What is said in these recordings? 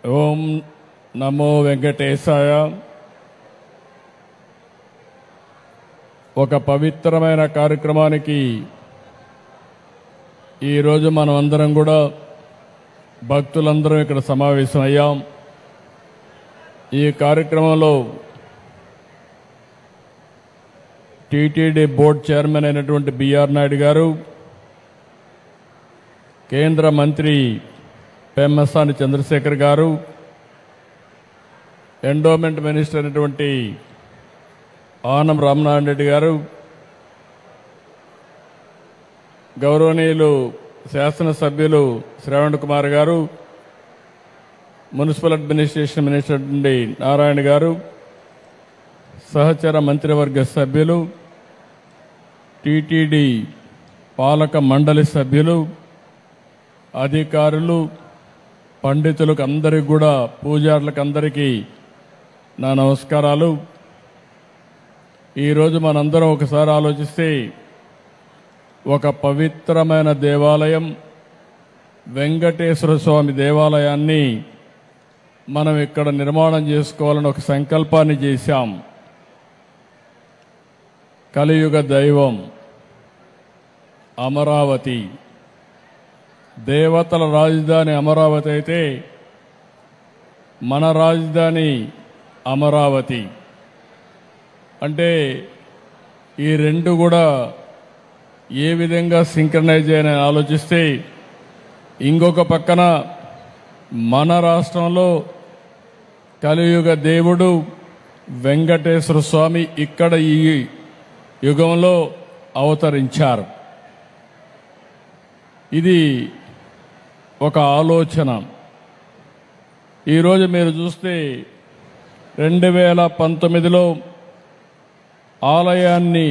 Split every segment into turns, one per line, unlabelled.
ఓం నమో వెంకటేశాయ. ఒక పవిత్రమైన కార్యక్రమానికి ఈరోజు మనం అందరం కూడా భక్తులందరం ఇక్కడ సమావేశమయ్యాం. ఈ కార్యక్రమంలో టీటీడీ బోర్డు చైర్మన్ అయినటువంటి బిఆర్ నాయుడు గారు, కేంద్ర మంత్రి పెమ్మసాని చంద్రశేఖర్ గారు, ఎండోమెంట్ మినిస్టర్ అయినటువంటి ఆనం రామనారాయణ రెడ్డి గారు, గౌరవనీయులు శాసనసభ్యులు శ్రవణ్ కుమార్ గారు, మున్సిపల్ అడ్మినిస్ట్రేషన్ మినిస్టర్ నుండి నారాయణ గారు, సహచర మంత్రివర్గ సభ్యులు, టీటీడీ పాలక మండలి సభ్యులు, అధికారులు, పండితులకు అందరికీ కూడా, పూజారులకు అందరికీ నా నమస్కారాలు. ఈరోజు మనందరం ఒకసారి ఆలోచిస్తే ఒక పవిత్రమైన దేవాలయం వెంకటేశ్వర స్వామి దేవాలయాన్ని మనం ఇక్కడ నిర్మాణం చేసుకోవాలని ఒక సంకల్పాన్ని చేశాం. కలియుగ దైవం అమరావతి, దేవతల రాజధాని అమరావతి అయితే మన రాజధాని అమరావతి. అంటే ఈ రెండు కూడా ఏ విధంగా సింక్రనైజ్ చేయని ఆలోచిస్తే, ఇంకొక పక్కన మన రాష్ట్రంలో కలియుగ దేవుడు వెంకటేశ్వర స్వామి ఇక్కడ ఈ యుగంలో అవతరించారు. ఇది ఒక ఆలోచన. ఈరోజు మీరు చూస్తే 2019లో ఆలయాన్ని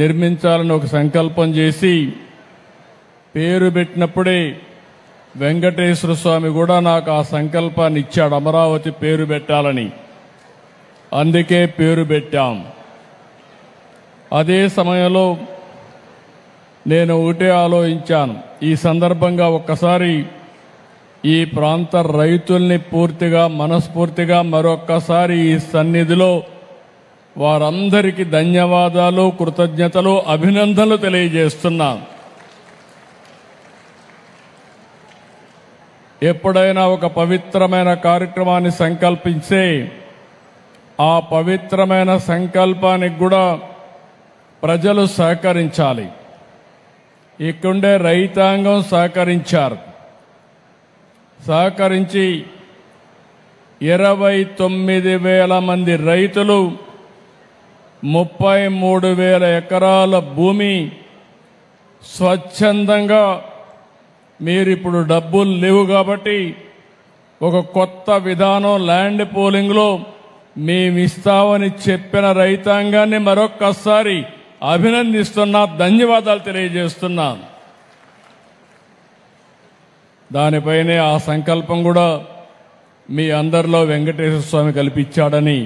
నిర్మించాలని ఒక సంకల్పం చేసి పేరు పెట్టినప్పుడే వెంకటేశ్వర స్వామి కూడా నాకు ఆ సంకల్పాన్ని ఇచ్చాడు, అమరావతి పేరు పెట్టాలని. అందుకే పేరు పెట్టాం. అదే సమయంలో నేను ఒకటే ఆలోచించాను, ఈ సందర్భంగా ఒక్కసారి ఈ ప్రాంత రైతుల్ని పూర్తిగా మనస్ఫూర్తిగా మరొక్కసారి ఈ సన్నిధిలో వారందరికీ ధన్యవాదాలు, కృతజ్ఞతలు, అభినందనలు తెలియజేస్తున్నాను. ఎప్పుడైనా ఒక పవిత్రమైన కార్యక్రమాన్ని సంకల్పించే ఆ పవిత్రమైన సంకల్పానికి కూడా ప్రజలు సహకరించాలి. ఇక్కడుండే రైతాంగం సహకరించి 29,000 మంది రైతులు 33,000 ఎకరాల భూమి స్వచ్ఛందంగా, మీరిప్పుడు డబ్బులు లేవు కాబట్టి ఒక కొత్త విధానం ల్యాండ్ పూలింగ్లో మేమిస్తామని చెప్పిన రైతాంగాన్ని మరొక్కసారి అభినందిస్తున్నా, ధన్యవాదాలు తెలియజేస్తున్నా. దానిపైనే ఆ సంకల్పం కూడా మీ అందరిలో వెంకటేశ్వర స్వామి కల్పించాడని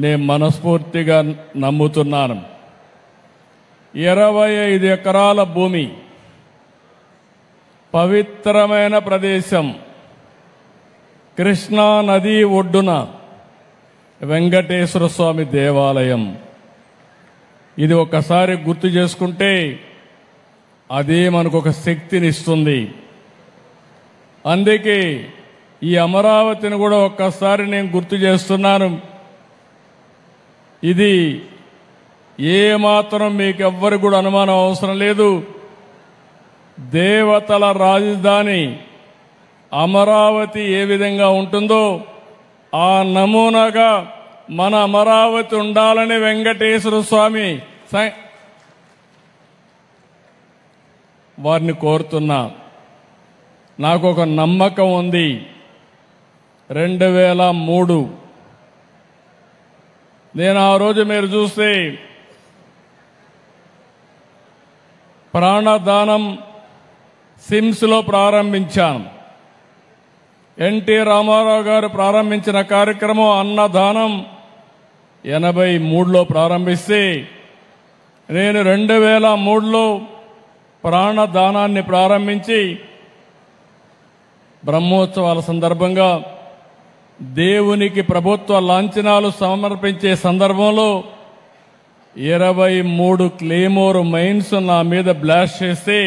నేను మనస్ఫూర్తిగా నమ్ముతున్నాను. 25 ఎకరాల భూమి, పవిత్రమైన ప్రదేశం, కృష్ణా నది ఒడ్డున వెంకటేశ్వర స్వామి దేవాలయం. ఇది ఒక్కసారి గుర్తు చేసుకుంటే అదే మనకు ఒక శక్తినిస్తుంది. అందుకే ఈ అమరావతిని కూడా ఒక్కసారి నేను గుర్తు చేస్తున్నాను. ఇది ఏమాత్రం మీకు ఎవ్వరు కూడా అనుమానం అవసరం లేదు. దేవతల రాజధాని అమరావతి ఏ విధంగా ఉంటుందో ఆ నమూనాగా మన అమరావతి ఉండాలని వెంకటేశ్వర స్వామి వారిని కోరుతున్నా. నాకు ఒక నమ్మకం ఉంది. 2003 నేను ఆ రోజు మీరు చూస్తే ప్రాణదానం సిమ్స్లో ప్రారంభించాను. ఎన్టీ రామారావు గారు ప్రారంభించిన కార్యక్రమం అన్నదానం 83లో ప్రారంభిస్తే, నేను 2003లో ప్రాణదానాన్ని ప్రారంభించి బ్రహ్మోత్సవాల సందర్భంగా దేవునికి ప్రభుత్వ లాంఛనాలు సమర్పించే సందర్భంలో 23 క్లేమోర్ మైన్స్ నా మీద బ్లాస్ట్ చేస్తే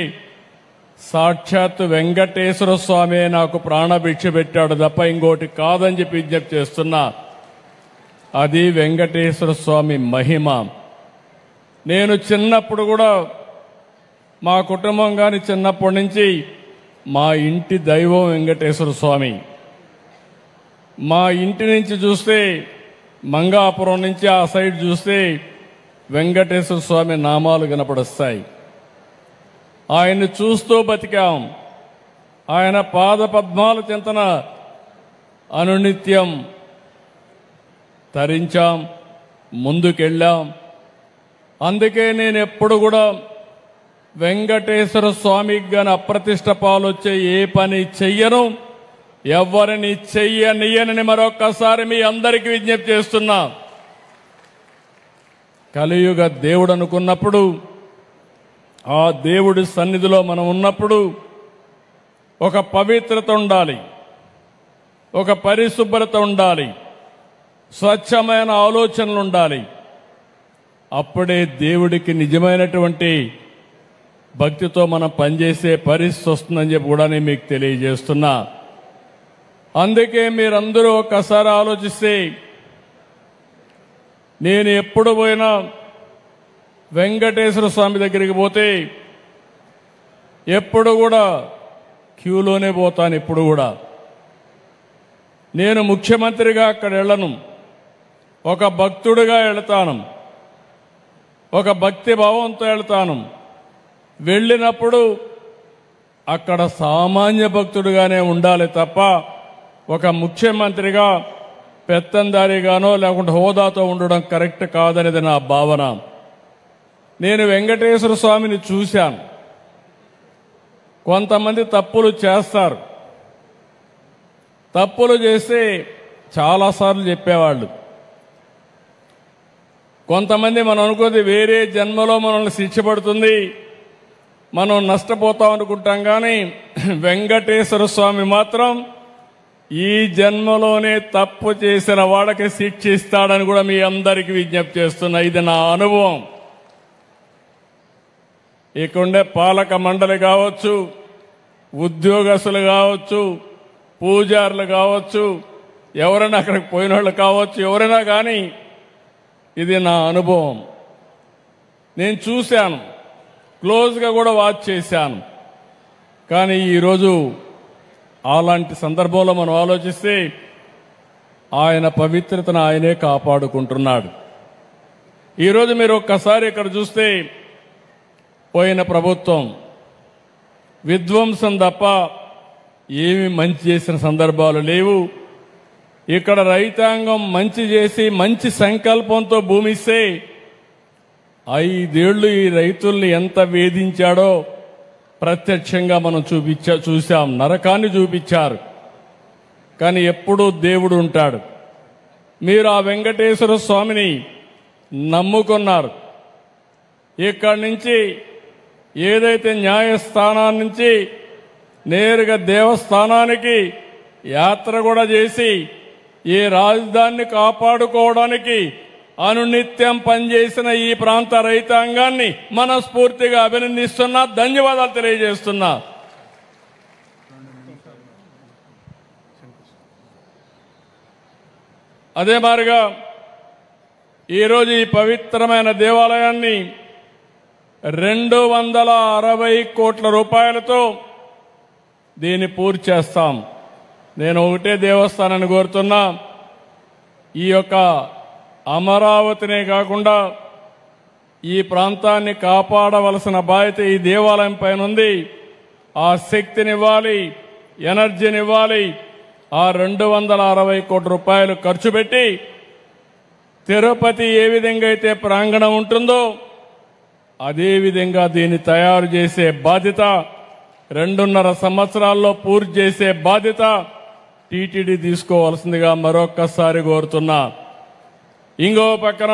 సాక్షాత్ వెంకటేశ్వర స్వామి నాకు ప్రాణభిక్ష పెట్టాడు తప్ప ఇంకోటి కాదని చెప్పి విజ్ఞప్తి చేస్తున్నా. అది వెంకటేశ్వర స్వామి మహిమ. నేను చిన్నప్పుడు కూడా మా కుటుంబం కానీ చిన్నప్పటి నుంచి మా ఇంటి దైవం వెంకటేశ్వర స్వామి. మా ఇంటి నుంచి చూస్తే మంగాపురం నుంచి ఆ సైడ్ చూస్తే వెంకటేశ్వర స్వామి నామాలు కనపడొస్తాయి. ఆయన్ని చూస్తూ బతికాం. ఆయన పాద పద్మాల చింతన అనునిత్యం తరించాం, ముందుకెళ్ళాం. అందుకే నేను ఎప్పుడు కూడా వెంకటేశ్వర స్వామికి గాని అప్రతిష్ట పాలొచ్చే ఏ పని చెయ్యను, ఎవరిని చెయ్యనియనని మరొక్కసారి మీ అందరికీ విజ్ఞప్తి చేస్తున్నా. కలియుగ దేవుడు అనుకున్నప్పుడు, ఆ దేవుడి సన్నిధిలో మనం ఉన్నప్పుడు ఒక పవిత్రత ఉండాలి, ఒక పరిశుభ్రత ఉండాలి, స్వచ్ఛమైన ఆలోచనలు ఉండాలి. అప్పుడే దేవుడికి నిజమైనటువంటి భక్తితో మనం పనిచేసే పరిస్థితి వస్తుందని చెప్పి కూడా నేను మీకు తెలియజేస్తున్నా. అందుకే మీరందరూ ఒక్కసారి ఆలోచిస్తే, నేను ఎప్పుడు పోయినా వెంకటేశ్వర స్వామి దగ్గరికి పోతే ఎప్పుడు కూడా క్యూలోనే పోతాను. ఎప్పుడు కూడా నేను ముఖ్యమంత్రిగా అక్కడ వెళ్ళను, ఒక భక్తుడిగా వెళతాను, ఒక భక్తి భావంతో వెళ్తాను. వెళ్ళినప్పుడు అక్కడ సామాన్య భక్తుడిగానే ఉండాలి తప్ప ఒక ముఖ్యమంత్రిగా పెత్తందారిగానో లేకుంటే హోదాతో ఉండడం కరెక్ట్ కాదనేది నా భావన. నేను వెంకటేశ్వర స్వామిని చూశాను. కొంతమంది తప్పులు చేస్తారు. తప్పులు చేస్తే చాలాసార్లు చెప్పేవాళ్ళు. కొంతమంది మనం అనుకోది వేరే జన్మలో మనల్ని శిక్ష పడుతుంది, మనం నష్టపోతాం అనుకుంటాం. కానీ వెంకటేశ్వర స్వామి మాత్రం ఈ జన్మలోనే తప్పు చేసిన వాళ్ళకి శిక్ష ఇస్తాడని కూడా మీ అందరికీ విజ్ఞప్తి చేస్తున్నా. ఇది నా అనుభవం. ఇక్కడుండే పాలక మండలి కావచ్చు, ఉద్యోగస్తులు కావచ్చు, పూజారులు కావచ్చు, ఎవరైనా అక్కడికి పోయిన వాళ్ళు కావచ్చు, ఎవరైనా కానీ ఇది నా అనుభవం. నేను చూశాను, క్లోజ్గా కూడా వాచ్ చేశాను. కానీ ఈరోజు అలాంటి సందర్భంలో మనం ఆలోచిస్తే ఆయన పవిత్రతను ఆయనే కాపాడుకుంటున్నాడు. ఈరోజు మీరు ఒక్కసారి ఇక్కడ చూస్తే పోయిన ప్రభుత్వం విధ్వంసం తప్ప ఏమి మంచి చేసిన సందర్భాలు లేవు. ఇక్కడ రైతాంగం మంచి చేసి మంచి సంకల్పంతో భూమిస్తే 5 ఏళ్లు ఈ రైతుల్ని ఎంత వేధించాడో ప్రత్యక్షంగా మనం చూశాం. నరకాన్ని చూపించారు. కానీ ఎప్పుడూ దేవుడు ఉంటాడు. మీరు ఆ వెంకటేశ్వర స్వామిని నమ్ముకున్నారు. ఇక్కడి నుంచి ఏదైతే న్యాయస్థానాన్ని నుంచి నేరుగా దేవస్థానానికి యాత్ర కూడా చేసి ఈ రాజధానిని కాపాడుకోవడానికి అనునిత్యం పనిచేసిన ఈ ప్రాంత రైతాంగాన్ని మనస్ఫూర్తిగా అభినందిస్తున్నా, ధన్యవాదాలు తెలియజేస్తున్నా. అదే మాదిరిగా ఈరోజు ఈ పవిత్రమైన దేవాలయాన్ని 260 కోట్ల రూపాయలతో దీన్ని పూర్తి చేస్తాం. నేను ఒకటే దేవస్థానాన్ని కోరుతున్నా, ఈ యొక్క అమరావతినే కాకుండా ఈ ప్రాంతాన్ని కాపాడవలసిన బాధ్యత ఈ దేవాలయం పైన ఉంది. ఆ శక్తినివ్వాలి, ఎనర్జీనివ్వాలి. ఆ 260 కోట్ల రూపాయలు ఖర్చు పెట్టి తిరుపతి ఏ విధంగా అయితే ప్రాంగణం ఉంటుందో అదే విధంగా దీన్ని తయారు చేసే బాధ్యత, 2.5 సంవత్సరాల్లో పూర్తి చేసే బాధ్యత టీటీడీ తీసుకోవాల్సిందిగా మరొక్కసారి కోరుతున్నా. ఇంకో పక్కన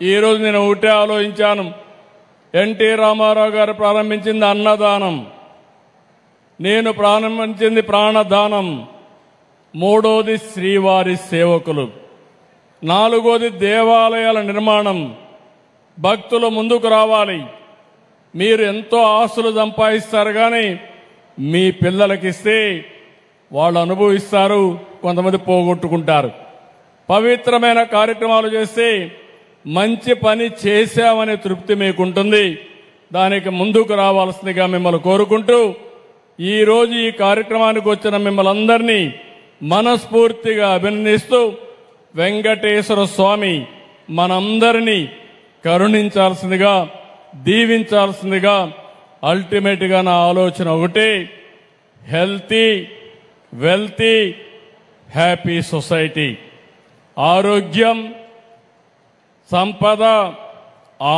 ఈరోజు నేను ఒకటే ఆలోచించాను. ఎన్టీ రామారావు గారు ప్రారంభించింది అన్నదానం, నేను ప్రారంభించింది ప్రాణదానం. మూడోది శ్రీవారి సేవకులు, నాలుగోది దేవాలయాల నిర్మాణం. భక్తులు ముందుకు రావాలి. మీరు ఎంతో ఆస్తులు సంపాదిస్తారు, కానీ మీ పిల్లలకిస్తే వాళ్ళు అనుభవిస్తారు, కొంతమంది పోగొట్టుకుంటారు. పవిత్రమైన కార్యక్రమాలు చేస్తే మంచి పని చేశామనే తృప్తి మీకుంటుంది. దానికి ముందుకు రావాల్సిందిగా మిమ్మల్ని కోరుకుంటూ, ఈరోజు ఈ కార్యక్రమానికి వచ్చిన మిమ్మల్ని అందరినీ మనస్ఫూర్తిగా అభినందిస్తూ, వెంకటేశ్వర స్వామి మనందరినీ కరుణించాల్సిందిగా, దీవించాల్సిందిగా, అల్టిమేట్గా నా ఆలోచన ఒకటే, హెల్తీ, వెల్తీ, హ్యాపీ సొసైటీ. ఆరోగ్యం, సంపద,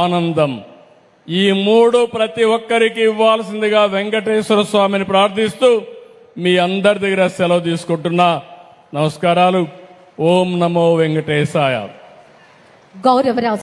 ఆనందం, ఈ మూడు ప్రతి ఒక్కరికి ఇవ్వాల్సిందిగా వెంకటేశ్వర స్వామిని ప్రార్థిస్తూ మీ అందరి దగ్గర సెలవు తీసుకుంటున్నా. నమస్కారాలు. ఓం నమో వెంకటేశాయ.
గౌరవరాజు